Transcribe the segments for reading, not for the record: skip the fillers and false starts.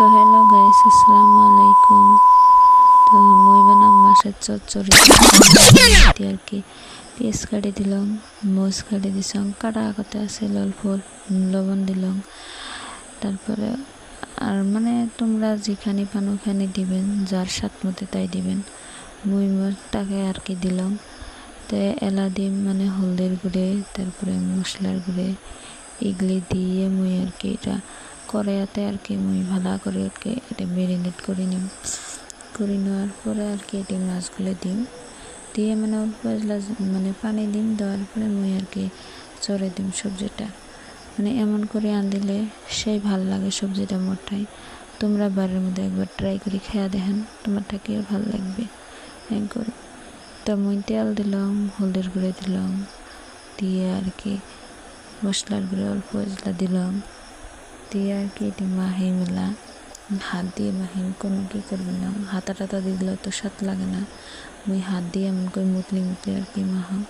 তো hello guys, আসসালামু আলাইকুম। তো মই বানাম মাছের চচ্চড়ি আর কি। পেঁয়াজ কাটি দিলাম, মরিচ কাটি দিলাম, কাটা কাটা আছে অল্প লবণ দিলাম। তারপরে আর মানে তোমরা যেখানে পান ওখানে দিবেন, যার স্বাদ মতো তাই দিবেন। মই তাকে আর কি দিলাম। তো এলা দিম মানে হলদের গুঁড়ে, তারপরে মশলার গুঁড়ে এগুলি দিয়ে মই আর কি এটা কড়াইতে আর কি মই ভালো করে আর কি এটা মেরিনেট করে নিম। করে নেওয়ার পরে আর কি এটি মাছগুলো দিম, দিয়ে মানে অল্প মানে পানি দিম। দেওয়ার পরে মই আর কি চড়ে দিম সবজিটা। মানে এমন করে দিলে সেই ভাল লাগে সবজিটা মোটাই। তোমরা বাড়ির মধ্যে একবার ট্রাই করে খেয়া দেখেন, তোমারটা কি ভালো লাগবে এম করে। তো মই তেল দিলাম, হলদের গুঁড়ে দিলাম, দিয়ে আর কি মশলার গুঁড়ে অল্প দিলাম, দিয়ে আর কি এটি মাহি মেলা হাত দিয়ে মাহিম। কোনো কি করবেন না, হাতা টাতা দিলে তো স্বাদ লাগে না। মুই হাত দিয়ে এমন করে মুতলি আর কি মাহাম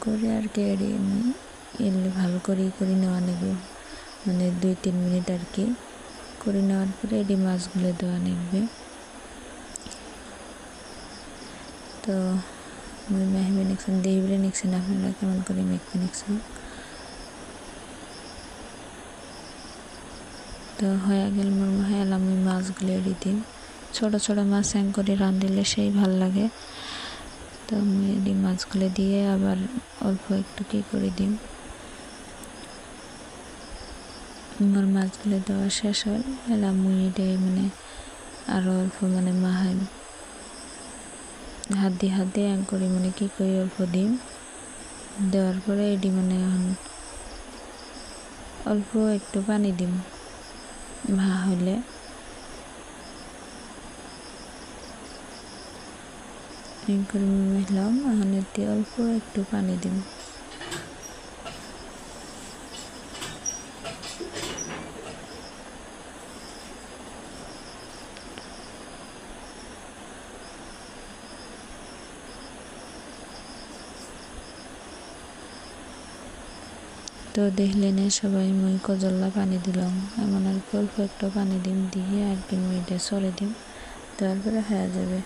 করে আর কি এলে ভালো করে নেওয়া নেবে, মানে 2-3 মিনিট আর কি করে নেওয়ার পরে এটি মাছগুলো দেওয়া নেবে। তো মুই মাহিবে নিকছেন দিয়ে বলে নিকছেন, আপনারা কেমন করে মেখবে নিকছেন। তো হয়ে গেল মোর এলাম আমি মাছগুলো এড়ি দিম। ছোটো ছোটো মাছ করে রাঁধিলে সেই ভাল লাগে। তো আমি এটি মাছগুলো দিয়ে আবার অল্প একটু কি করে দিম। মোর মাছগুলো দেওয়া শেষ হয় এলাম মুই এটি মানে আরও অল্প মানে মাহাই হাত দিয়ে করে মানে কি করে অল্প দিম। দেওয়ার পরে এটি মানে এখন অল্প একটু পানি দিম ভা হইলে। করে মিলাম, এখন এতে অল্প একটু পানি দিম। তো দেখলেন সবাই মই কজল্লা পানি দিলাম, এমন আর অল্প একটু পানি দিম, দিয়ে আর কি মই এটা সরে দিম। তারপরে হয়ে যাবে।